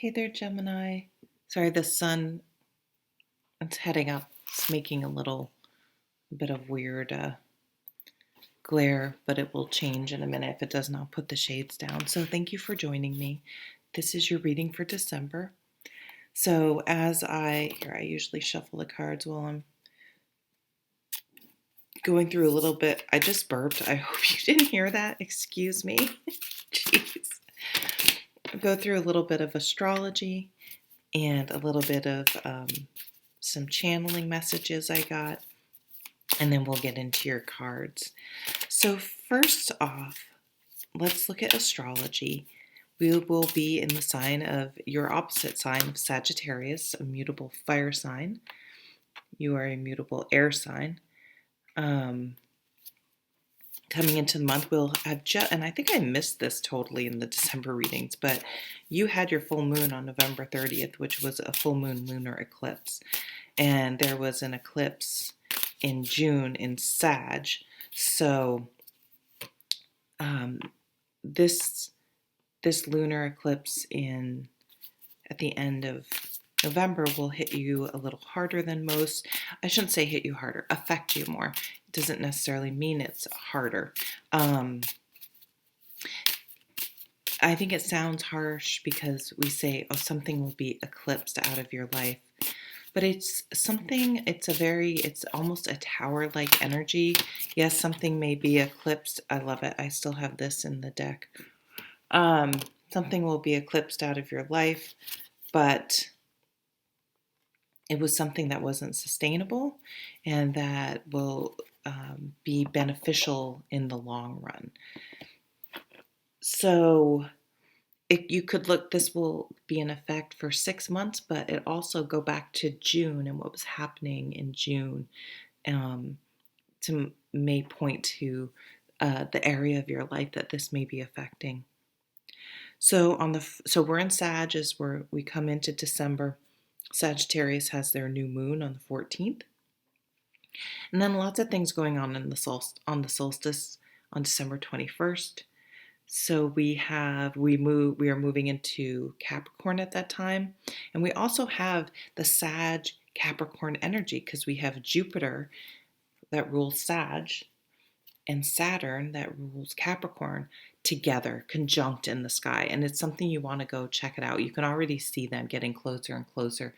Hey there, Gemini. Sorry, the sun, it's heading up. It's making a little bit of weird glare, but it will change in a minute if it does not put the shades down. So thank you for joining me. This is your reading for December. So I usually shuffle the cards while I'm going through a little bit. I just burped. I hope you didn't hear that. Excuse me. Jeez. I'll go through a little bit of astrology and a little bit of some channeling messages I got, and then we'll get into your cards. So first off, let's look at astrology. We will be in the sign of your opposite sign of Sagittarius, a mutable fire sign. You are a mutable air sign. Coming into the month, we'll have and I think I missed this totally in the December readings, but you had your full moon on November 30th, which was a full moon lunar eclipse. And there was an eclipse in June in Sag. So this lunar eclipse at the end of November will hit you a little harder than most. I shouldn't say hit you harder, affect you more. It doesn't necessarily mean it's harder. I think it sounds harsh because we say, oh, something will be eclipsed out of your life. But it's almost a tower-like energy. Yes, something may be eclipsed. I love it. I still have this in the deck. Something will be eclipsed out of your life, but it was something that wasn't sustainable and that will be beneficial in the long run. So you could look, this will be in effect for 6 months, but it also go back to June and what was happening in June may point to the area of your life that this may be affecting. So we're in Sag as we come into December. Sagittarius has their new moon on the 14th. And then lots of things going on on the solstice on December 21st. So we are moving into Capricorn at that time. And we also have the Sag Capricorn energy because we have Jupiter that rules Sag and Saturn that rules Capricorn together, conjunct in the sky. And it's something you want to go check it out. You can already see them getting closer and closer.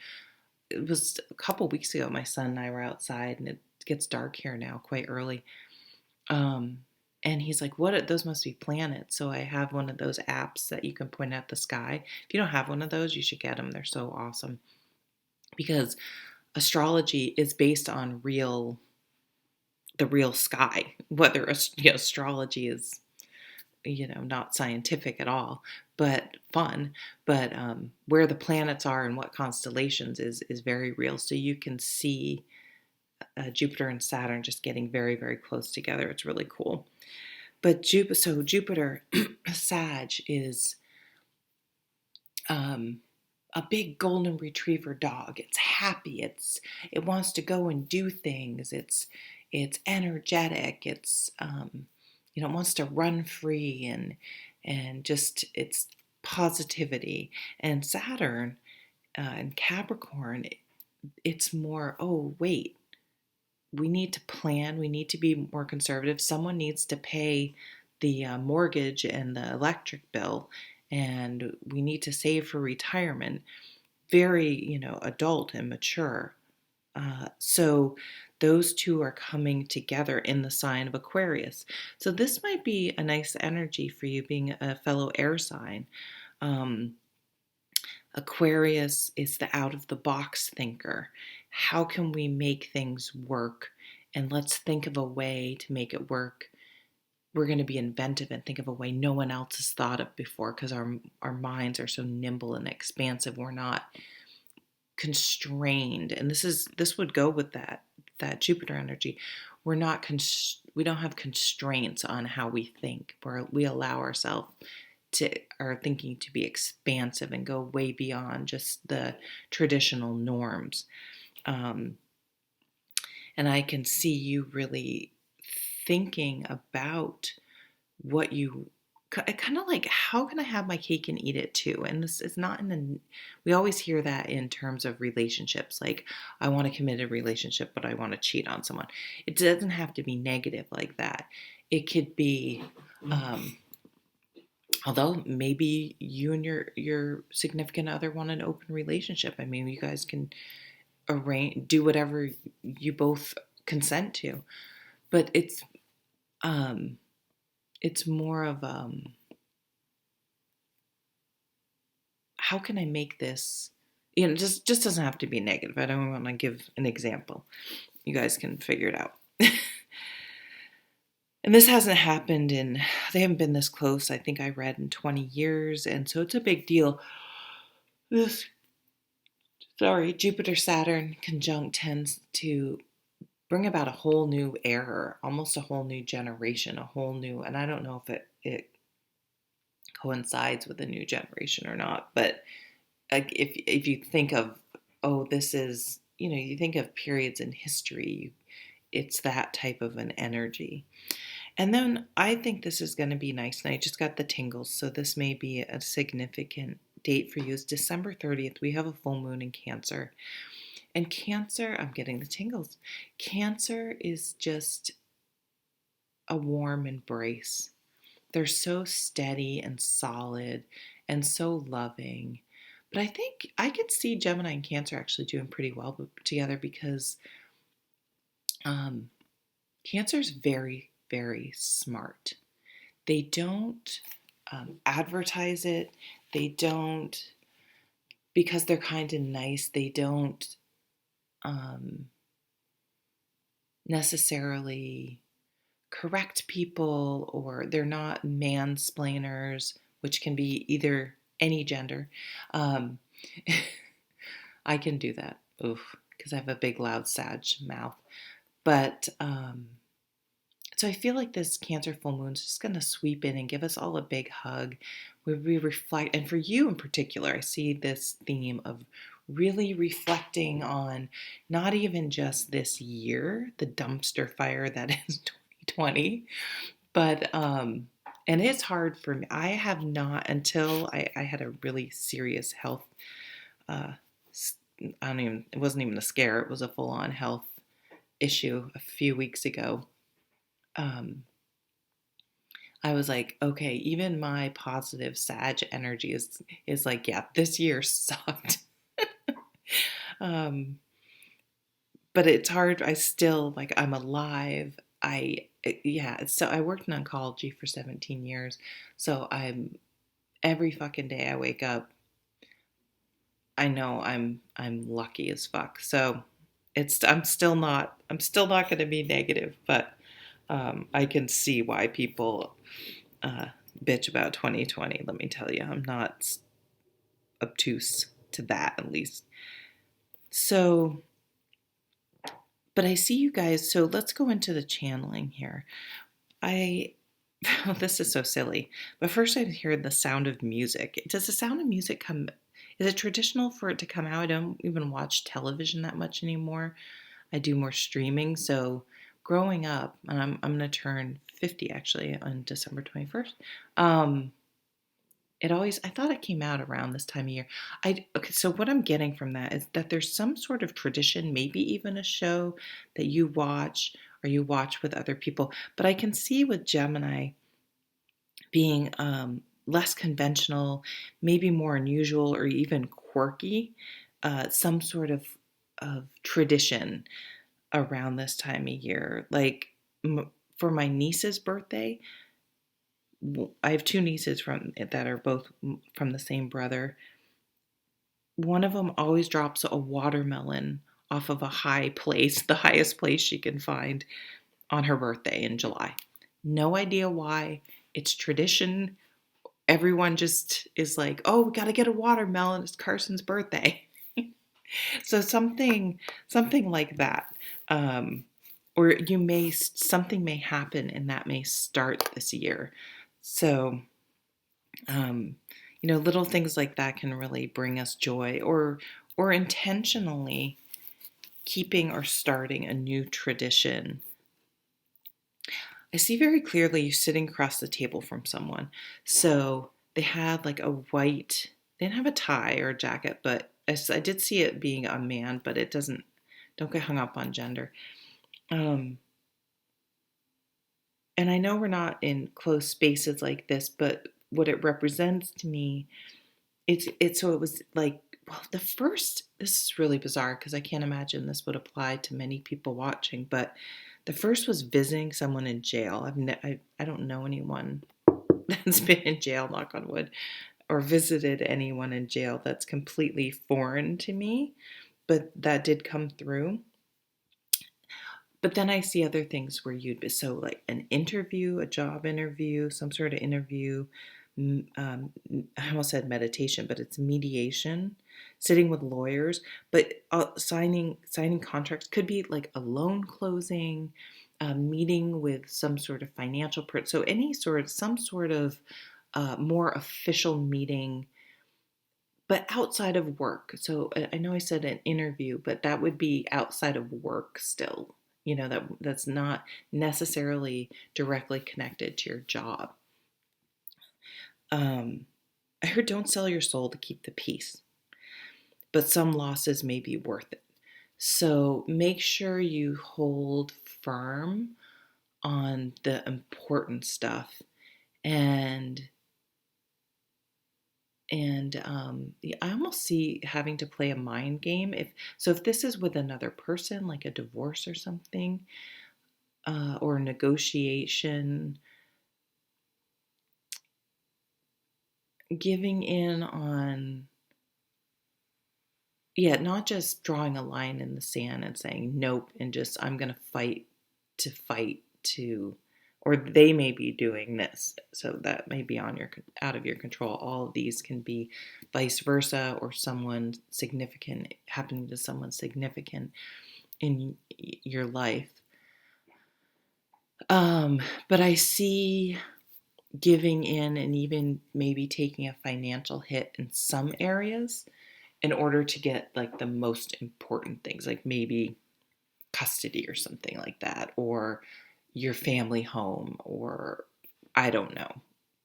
It was a couple weeks ago, my son and I were outside, and it gets dark here now quite early. And he's like, what? Those must be planets. So I have one of those apps that you can point at the sky. If you don't have one of those, you should get them. They're so awesome. Because astrology is based on the real sky. Whether astrology is, not scientific at all, but fun. But where the planets are and what constellations is very real. So you can see Jupiter and Saturn just getting very, very close together. It's really cool. But Jupiter, Sag is a big golden retriever dog. It's happy. It wants to go and do things. It's energetic. It's it wants to run free and just it's positivity. And Saturn and Capricorn, it's more, oh wait, we need to plan. We need to be more conservative. Someone needs to pay the mortgage and the electric bill, and we need to save for retirement. Very, adult and mature. So those two are coming together in the sign of Aquarius. So this might be a nice energy for you being a fellow air sign. Aquarius is the out of the box thinker. How can we make things work? And let's think of a way to make it work. We're going to be inventive and think of a way no one else has thought of before because our minds are so nimble and expansive. We're not constrained. And this would go with that Jupiter energy. We don't have constraints on how we think. We allow ourselves our thinking to be expansive and go way beyond just the traditional norms. And I can see you really thinking about what you kind of like, how can I have my cake and eat it too? And this is not in the, we always hear that in terms of relationships. Like, I want to commit a relationship, but I want to cheat on someone. It doesn't have to be negative like that. It could be, although maybe you and your significant other want an open relationship. I mean, you guys can do whatever you both consent to, but it's more of how can I make this, just doesn't have to be negative. I don't want to give an example. You guys can figure it out. And this hasn't happened they haven't been this close, I think I read, in 20 years. And so it's a big deal. This, Jupiter Saturn conjunct tends to bring about a whole new era, almost a whole new generation, and I don't know if it coincides with a new generation or not, but like if you think of, oh, this is, you think of periods in history, it's that type of an energy. And then I think this is going to be nice, and I just got the tingles, so this may be a significant date for you. Is December 30th. We have a full moon in Cancer. And Cancer, I'm getting the tingles. Cancer is just a warm embrace. They're so steady and solid and so loving. But I think I could see Gemini and Cancer actually doing pretty well together, because Cancer's very, very smart. They don't advertise it. They don't, because they're kind and nice, they don't necessarily correct people, or they're not mansplainers, which can be either any gender. I can do that, oof, because I have a big loud Sag mouth. But so I feel like this Cancer full moon is just going to sweep in and give us all a big hug, where we reflect. And for you in particular, I see this theme of really reflecting on not even just this year, the dumpster fire that is 2020, but and it's hard for me. I have not, until I had a really serious health, it wasn't even a scare, it was a full-on health issue a few weeks ago. I was like, okay, even my positive Sag energy is like, yeah, this year sucked. But it's hard. I still, like, I'm alive. So I worked in oncology for 17 years. So every fucking day I wake up, I know I'm lucky as fuck. So I'm still not going to be negative, but I can see why people bitch about 2020. Let me tell you, I'm not obtuse to that, at least. So, but I see you guys. So let's go into the channeling here. This is so silly, but first I heard the sound of music. Does the sound of music come? Is it traditional for it to come out? I don't even watch television that much anymore. I do more streaming. So growing up, and I'm going to turn 50 actually on December 21st. I thought it came out around this time of year. Okay, so what I'm getting from that is that there's some sort of tradition, maybe even a show that you watch or you watch with other people. But I can see with Gemini being less conventional, maybe more unusual or even quirky, some sort of tradition around this time of year. Like for my niece's birthday, I have two nieces that are both from the same brother. One of them always drops a watermelon off of a high place, the highest place she can find, on her birthday in July. No idea why. It's tradition. Everyone just is like, oh, we got to get a watermelon. It's Carson's birthday. So something like that. Or something may happen and that may start this year. So, little things like that can really bring us joy, or intentionally keeping or starting a new tradition. I see very clearly you sitting across the table from someone. So they had like a white, they didn't have a tie or a jacket, but I did see it being a man, but it doesn't, don't get hung up on gender. Um, and I know we're not in close spaces like this, but what it represents to me, so it was like, well, the first, this is really bizarre because I can't imagine this would apply to many people watching, but the first was visiting someone in jail. I don't know anyone that's been in jail, knock on wood, or visited anyone in jail. That's completely foreign to me, but that did come through. But then I see other things where you'd be so like an interview, a job interview, some sort of interview. I almost said meditation, but it's mediation, sitting with lawyers, but signing contracts could be like a loan closing, a meeting with some sort of financial person. So some sort of more official meeting, but outside of work. So I know I said an interview, but that would be outside of work still. That's not necessarily directly connected to your job. I heard don't sell your soul to keep the peace, but some losses may be worth it. So make sure you hold firm on the important stuff, and I almost see having to play a mind game. If this is with another person, like a divorce or something, or a negotiation, giving in on, yeah, not just drawing a line in the sand and saying nope and just I'm going to fight to, or they may be doing this, so that may be out of your control. All of these can be vice versa, or someone significant happening to someone significant in your life. But I see giving in and even maybe taking a financial hit in some areas in order to get like the most important things, like maybe custody or something like that, or your family home, or I don't know.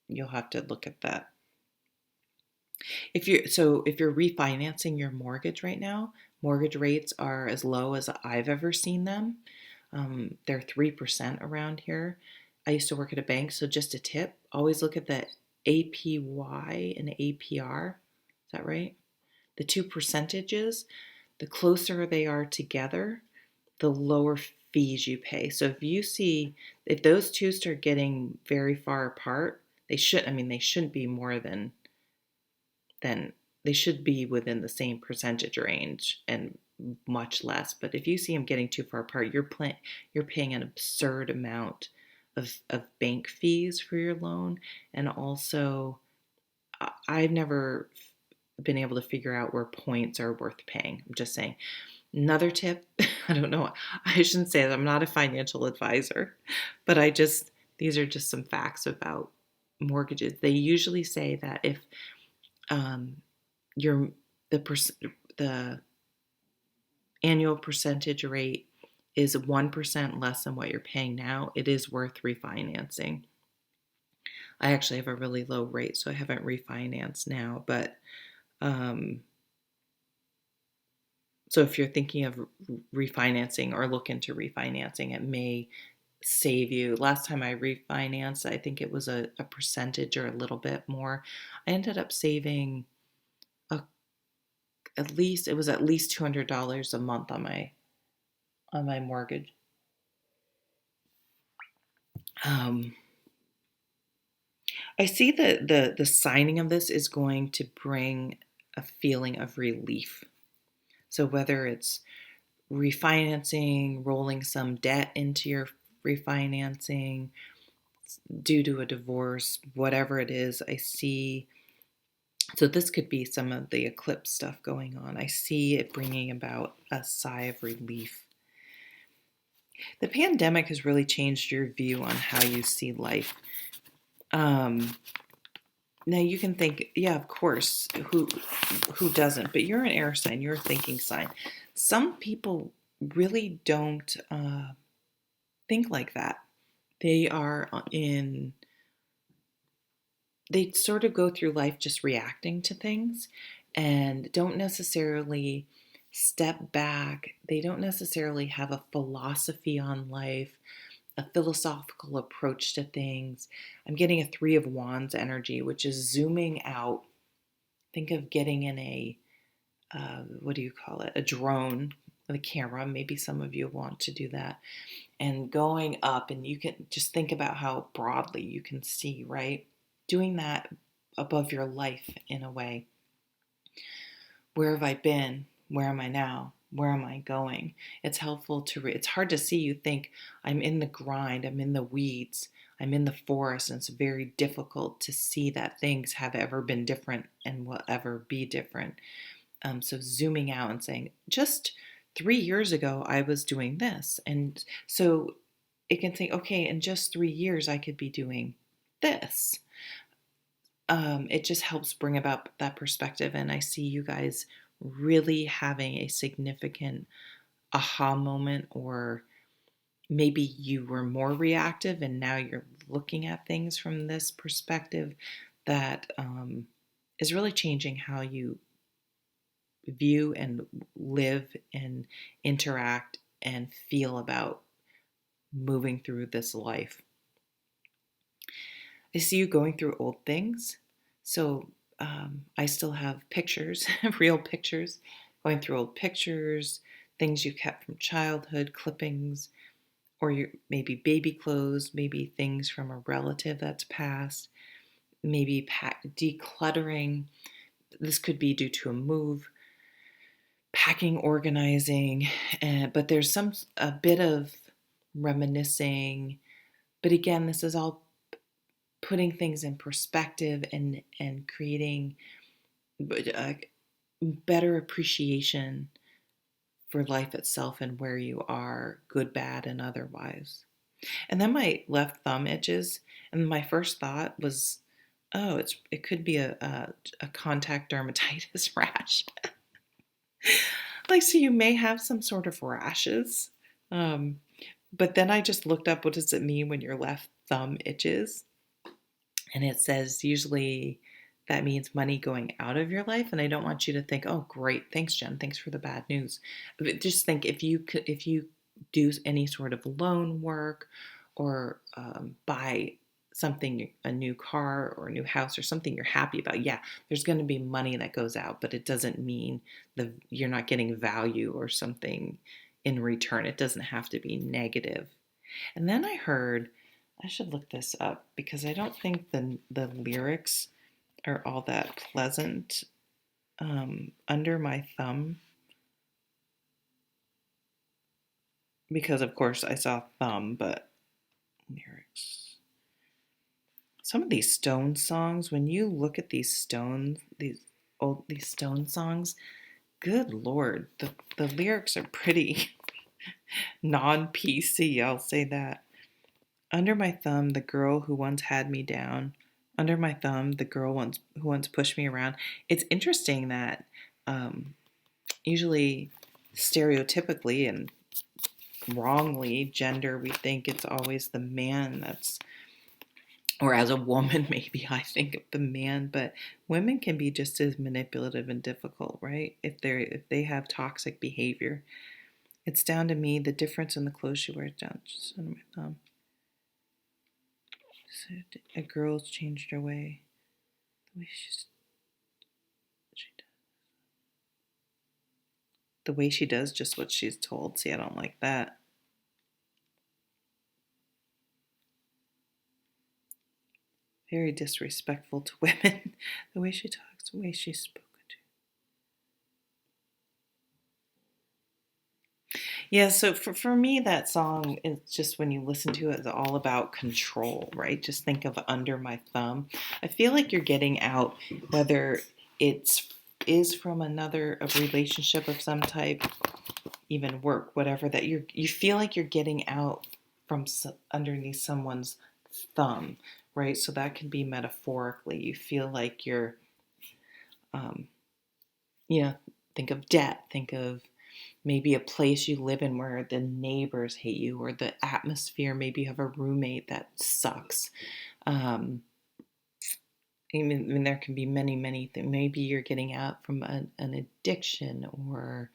You'll have to look at that. If you're refinancing your mortgage right now, mortgage rates are as low as I've ever seen them. They're 3% around here. I used to work at a bank, so just a tip: always look at the APY and APR. Is that right? The two percentages. The closer they are together, the lower fees you pay. So if those two start getting very far apart, they shouldn't be more than they should be within the same percentage range and much less. But if you see them getting too far apart, you're paying an absurd amount of bank fees for your loan. And also, I've never been able to figure out where points are worth paying. I'm just saying. Another tip, I don't know, I shouldn't say that, I'm not a financial advisor, but these are just some facts about mortgages. They usually say that if your the annual percentage rate is 1% less than what you're paying now, it is worth refinancing. I actually have a really low rate, so I haven't refinanced now, but so if you're thinking of refinancing or look into refinancing, it may save you. Last time I refinanced, I think it was a percentage or a little bit more. I ended up saving it was at least $200 a month on my mortgage. I see that the signing of this is going to bring a feeling of relief. So whether it's refinancing, rolling some debt into your refinancing due to a divorce, whatever it is, I see. So this could be some of the eclipse stuff going on. I see it bringing about a sigh of relief. The pandemic has really changed your view on how you see life. Now you can think, yeah, of course, who doesn't? But you're an air sign, you're a thinking sign. Some people really don't think like that. they are in, they sort of go through life just reacting to things and don't necessarily step back. They don't necessarily have a philosophy on life, a philosophical approach to things. I'm getting a Three of Wands energy, which is zooming out. Think of getting in a, what do you call it? A drone, the camera. Maybe some of you want to do that. And going up, and you can just think about how broadly you can see, right? Doing that above your life in a way. Where have I been? Where am I now? Where am I going? It's helpful to it's hard to see. You think I'm in the grind, I'm in the weeds, I'm in the forest, and it's very difficult to see that things have ever been different and will ever be different. So zooming out and saying, just 3 years ago, I was doing this. And so it can think, okay, in just 3 years, I could be doing this. It just helps bring about that perspective. And I see you guys really having a significant aha moment, or maybe you were more reactive and now you're looking at things from this perspective that is really changing how you view and live and interact and feel about moving through this life. I see you going through old things. So I still have pictures, real pictures, going through old pictures, things you kept from childhood, clippings, or your, maybe baby clothes, maybe things from a relative that's passed, maybe decluttering. This could be due to a move, packing, organizing, but there's a bit of reminiscing. But again, this is all putting things in perspective and creating a better appreciation for life itself and where you are, good, bad, and otherwise. And then my left thumb itches, and my first thought was, oh, it could be a contact dermatitis rash. Like, so you may have some sort of rashes. But then I just looked up, what does it mean when your left thumb itches? And it says usually that means money going out of your life. And I don't want you to think, oh, great, thanks, Jen, thanks for the bad news. But just think, if you do any sort of loan work, or buy something, a new car or a new house or something you're happy about, yeah, there's going to be money that goes out, but it doesn't mean you're not getting value or something in return. It doesn't have to be negative. And then I heard, I should look this up because I don't think the lyrics are all that pleasant. Under my thumb, because of course I saw thumb, but lyrics. Some of these Stone songs, when you look at these Stone songs, good Lord, the lyrics are pretty non-PC, I'll say that. Under my thumb, the girl who once had me down. Under my thumb, the girl who once pushed me around. It's interesting that usually, stereotypically and wrongly, gender, we think it's always the man that's, or as a woman, maybe I think of the man, but women can be just as manipulative and difficult, right? If they have toxic behavior. It's down to me, the difference in the clothes she wears down just under my thumb. So a girl's changed her way. The way the way she does just what she's told. See, I don't like that. Very disrespectful to women. The way she talks, the way she's spoken to. Yeah, so for me, that song is just, when you listen to it, it's all about control, right? Just think of under my thumb. I feel like you're getting out, whether is from a relationship of some type, even work, whatever, that you feel like you're getting out from underneath someone's thumb, right? So that can be metaphorically. You feel like you're, um, think of debt, think of maybe a place you live in where the neighbors hate you, or the atmosphere. Maybe you have a roommate that sucks. Um, there can be many, many things. Maybe you're getting out from an addiction or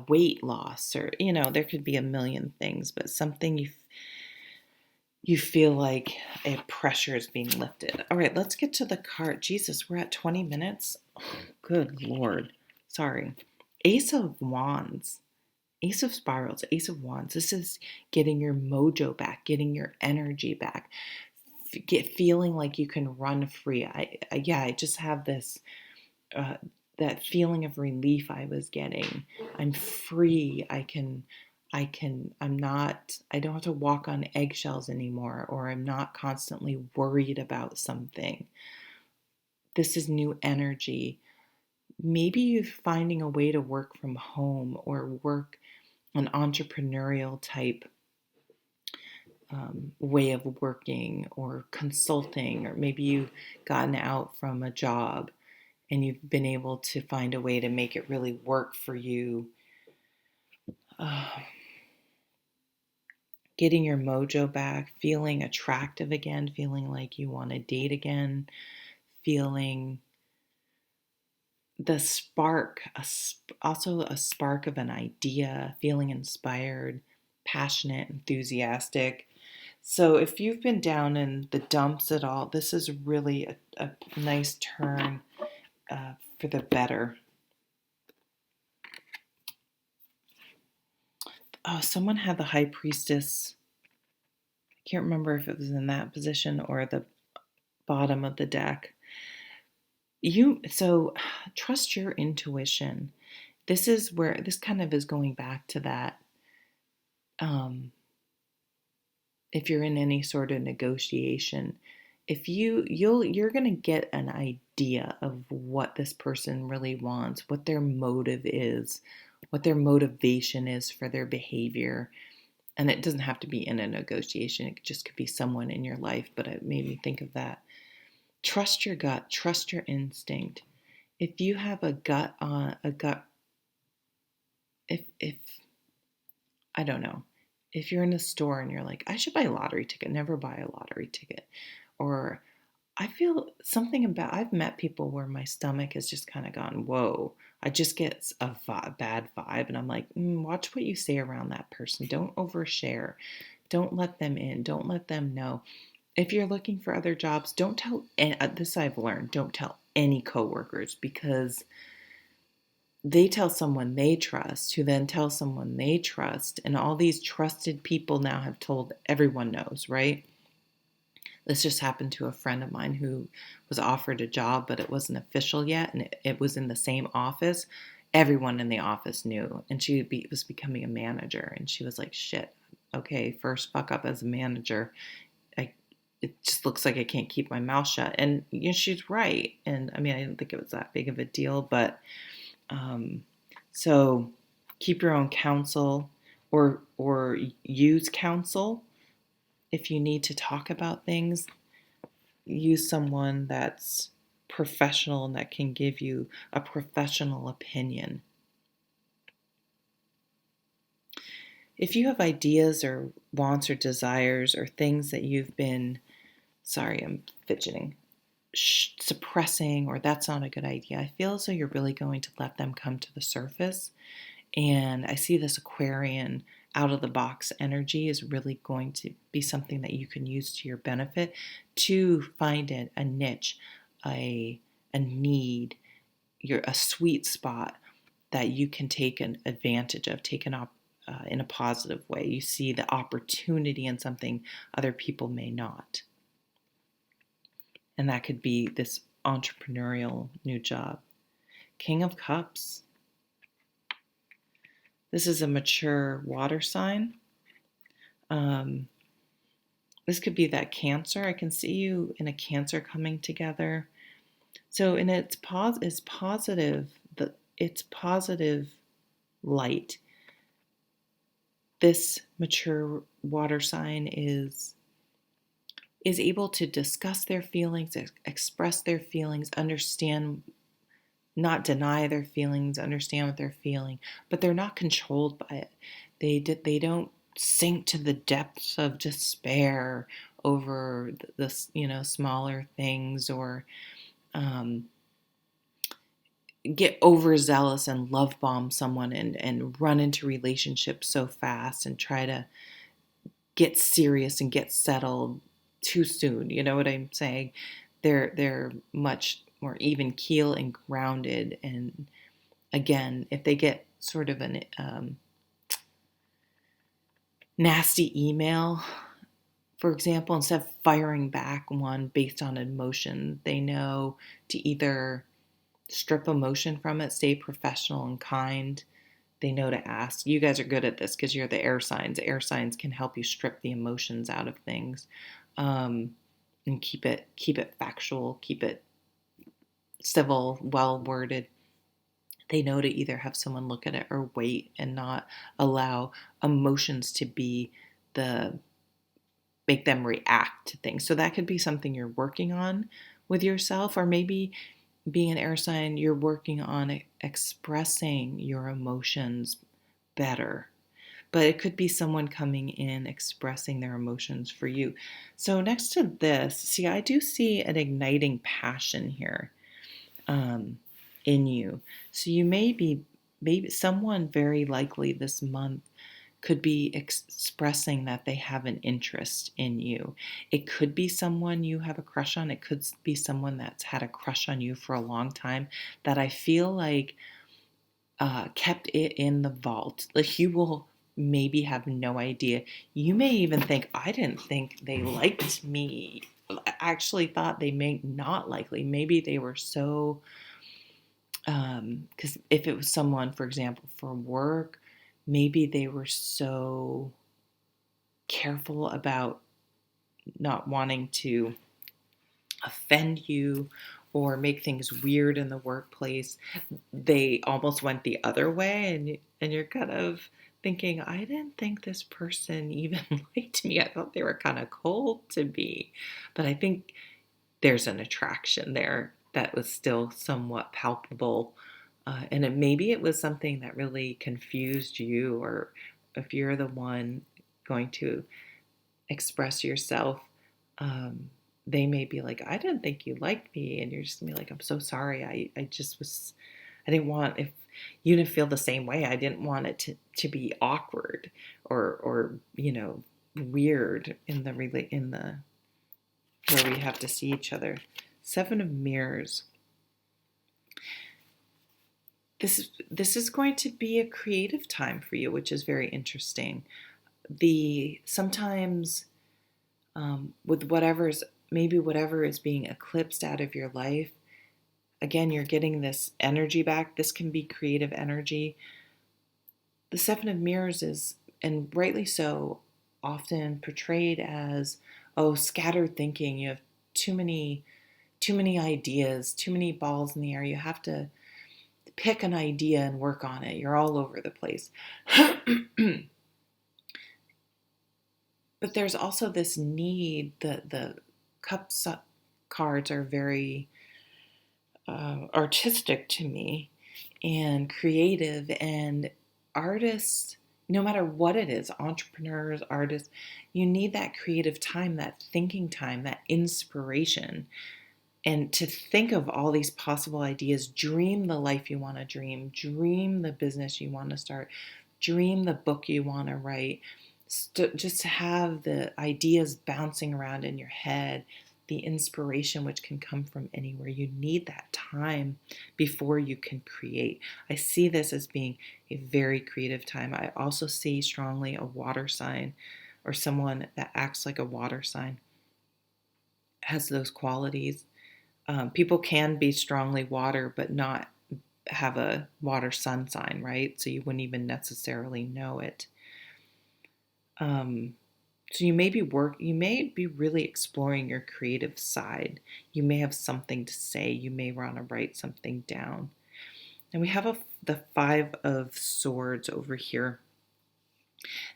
weight loss, or there could be a million things, but something you feel like a pressure is being lifted. All right, let's get to the card. Jesus, we're at 20 minutes. Oh, good Lord. Sorry. Ace of Wands. Ace of Spirals, Ace of Wands. This is getting your mojo back, getting your energy back, feeling like you can run free. I just have this, that feeling of relief I was getting. I'm free. I don't have to walk on eggshells anymore, or I'm not constantly worried about something. This is new energy. Maybe you're finding a way to work from home, or work an entrepreneurial type way of working, or consulting, or maybe you've gotten out from a job and you've been able to find a way to make it really work for you. Getting your mojo back, feeling attractive again, feeling like you want to date again, feeling the spark, also a spark of an idea, feeling inspired, passionate, enthusiastic. So if you've been down in the dumps at all, this is really a nice turn for the better. Oh, someone had the High Priestess. I can't remember if it was in that position or the bottom of the deck. So trust your intuition. This is where this kind of is going back to that. If you're in any sort of negotiation, if you're going to get an idea of what this person really wants, what their motive is, what their motivation is for their behavior. And it doesn't have to be in a negotiation. It just could be someone in your life, but it made me think of that. Trust your gut, trust your instinct. If you have a gut, if I don't know, if you're in a store and you're like, I should buy a lottery ticket, never buy a lottery ticket. Or I feel something about, I've met people where my stomach has just kind of gone, whoa. I just get a bad vibe, and I'm like, watch what you say around that person. Don't overshare. Don't let them in. Don't let them know. If you're looking for other jobs, don't tell, this I've learned, don't tell any coworkers, because they tell someone they trust, who then tells someone they trust, and all these trusted people now have told everyone knows, right? This just happened to a friend of mine who was offered a job, but it wasn't official yet, and it was in the same office. Everyone in the office knew, and she was becoming a manager, and she was like, shit, okay, first fuck up as a manager. It just looks like I can't keep my mouth shut. And she's right. And I mean, I didn't think it was that big of a deal, but so keep your own counsel, or use counsel. If you need to talk about things, use someone that's professional and that can give you a professional opinion. If you have ideas or wants or desires or things that you've been, sorry, I'm fidgeting, suppressing, or that's not a good idea, I feel as though you're really going to let them come to the surface. And I see this Aquarian out of the box energy is really going to be something that you can use to your benefit to find a niche, a need, a sweet spot that you can take an advantage of, in a positive way. You see the opportunity in something other people may not. And that could be this entrepreneurial new job. King of Cups. This is a mature water sign. This could be that Cancer. I can see you in a Cancer coming together. So, in its positive, it's positive light. This mature water sign is able to discuss their feelings, express their feelings, understand not deny their feelings, understand what they're feeling, but they're not controlled by it. They don't sink to the depths of despair over this, smaller things, or um, get overzealous and love bomb someone and run into relationships so fast and try to get serious and get settled too soon. You know what I'm saying? They're much more even keel and grounded. And again, if they get sort of an nasty email, for example, instead of firing back one based on emotion, they know to either strip emotion from it, stay professional and kind. They know to ask. You guys are good at this because you're the air signs. Air signs can help you strip the emotions out of things, and keep it factual, keep it civil, well worded. They know to either have someone look at it or wait and not allow emotions to be the make them react to things. So that could be something you're working on with yourself, or maybe being an air sign, you're working on expressing your emotions better. But it could be someone coming in expressing their emotions for you. So next to this, see, I do see an igniting passion here, in you. So you maybe someone very likely this month could be expressing that they have an interest in you. It could be someone you have a crush on. It could be someone that's had a crush on you for a long time that I feel like kept it in the vault. Like, you will maybe have no idea. You may even think, I didn't think they liked me. I actually thought they may not like me. Maybe they were so, because if it was someone, for example, for work, maybe they were so careful about not wanting to offend you or make things weird in the workplace. They almost went the other way, and you're kind of thinking, I didn't think this person even liked me. I thought they were kind of cold to me. But I think there's an attraction there that was still somewhat palpable. Maybe it was something that really confused you, or if you're the one going to express yourself, um, they may be like, I didn't think you liked me. And you're just gonna be like, I'm so sorry. I just was, I didn't want, if you didn't feel the same way, I didn't want it to be awkward or, weird in the, where we have to see each other. Seven of Mirrors. This is going to be a creative time for you, which is very interesting. Sometimes, with whatever is being eclipsed out of your life, again, you're getting this energy back. This can be creative energy. The Seven of Mirrors is, and rightly so, often portrayed as, oh, scattered thinking. You have too many ideas, too many balls in the air. You have to pick an idea and work on it. You're all over the place. But there's also this need. The cups cards are very artistic to me, and creative, and artists, no matter what it is, entrepreneurs, artists, you need that creative time, that thinking time, that inspiration, and to think of all these possible ideas. Dream the life you want to dream the business you want to start, dream the book you want to write. Just to have the ideas bouncing around in your head, the inspiration, which can come from anywhere. You need that time before you can create. I see this as being a very creative time. I also see strongly a water sign, or someone that acts like a water sign has those qualities. People can be strongly water, but not have a water sun sign, right? So you wouldn't even necessarily know it. So you may be really exploring your creative side. You may have something to say. You may want to write something down. And we have the Five of Swords over here.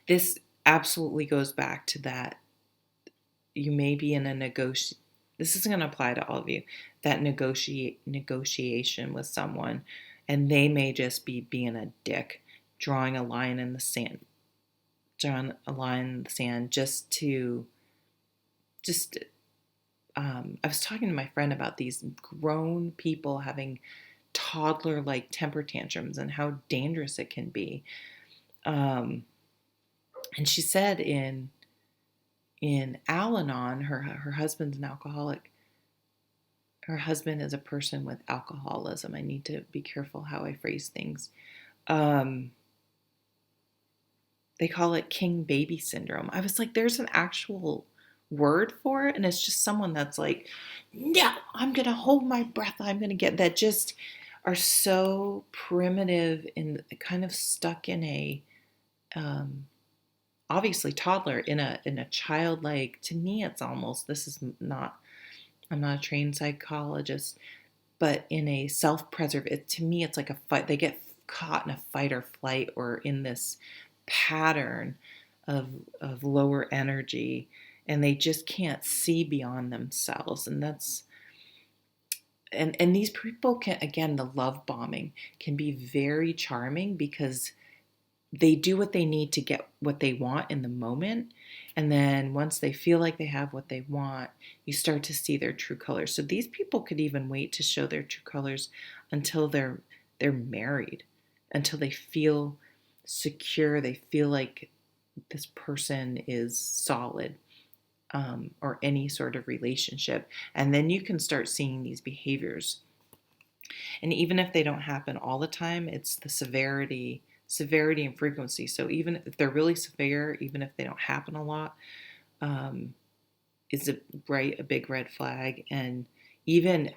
This absolutely goes back to that. You may be in a negotiation. This isn't going to apply to all of you. that negotiation with someone, and they may just be being a dick, drawing a line in the sand, just to just. I was talking to my friend about these grown people having toddler-like temper tantrums and how dangerous it can be. Um, and she said in Al-Anon, her husband's an alcoholic. Her husband is a person with alcoholism. I need to be careful how I phrase things. Um, they call it king baby syndrome. I was like, there's an actual word for it, and it's just someone that's like, no, I'm gonna hold my breath. I'm gonna get that. Just are so primitive and kind of stuck in a um, obviously toddler in a childlike. To me, it's almost, this is not. I'm not a trained psychologist, but in a self-preserve, to me, it's like a fight. They get caught in a fight or flight, or in this pattern of of lower energy, and they just can't see beyond themselves. And that's and these people can, again, the love bombing can be very charming because they do what they need to get what they want in the moment. And then once they feel like they have what they want, you start to see their true colors. So these people could even wait to show their true colors until they're married, until they feel secure, they feel like this person is solid, or any sort of relationship. And then you can start seeing these behaviors. And even if they don't happen all the time, it's the severity and frequency. So even if they're really severe, even if they don't happen a lot, um, is a big red flag. And even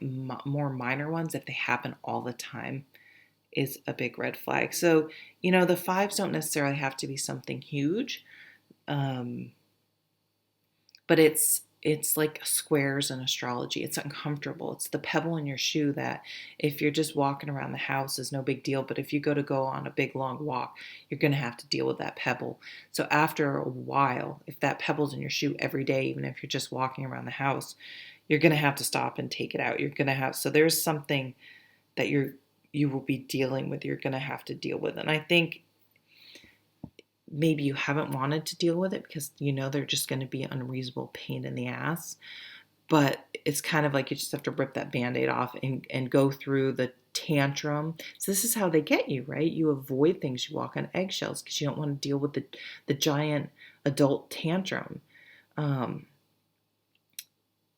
more minor ones, if they happen all the time, is a big red flag. So, the fives don't necessarily have to be something huge. Um, but it's like squares in astrology. It's uncomfortable. It's the pebble in your shoe that if you're just walking around the house is no big deal, but if you go on a big long walk, you're going to have to deal with that pebble. So after a while, if that pebble's in your shoe every day, even if you're just walking around the house, you're going to have to stop and take it out. You're going to have, so there's something that you will be dealing with, you're going to have to deal with. And I think maybe you haven't wanted to deal with it because they're just going to be an unreasonable pain in the ass. But it's kind of like you just have to rip that Band-Aid off and go through the tantrum. So this is how they get you, right? You avoid things. You walk on eggshells because you don't want to deal with the giant adult tantrum. But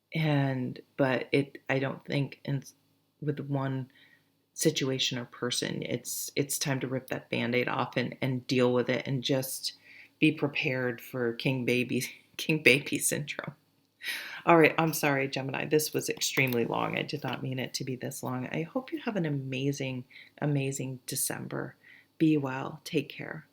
I don't think with one situation or person, it's time to rip that Band-Aid off and deal with it, and just be prepared for king baby king baby syndrome. All right, I'm sorry, Gemini, this was extremely long. I did not mean it to be this long. I hope you have an amazing December. Be well. Take care.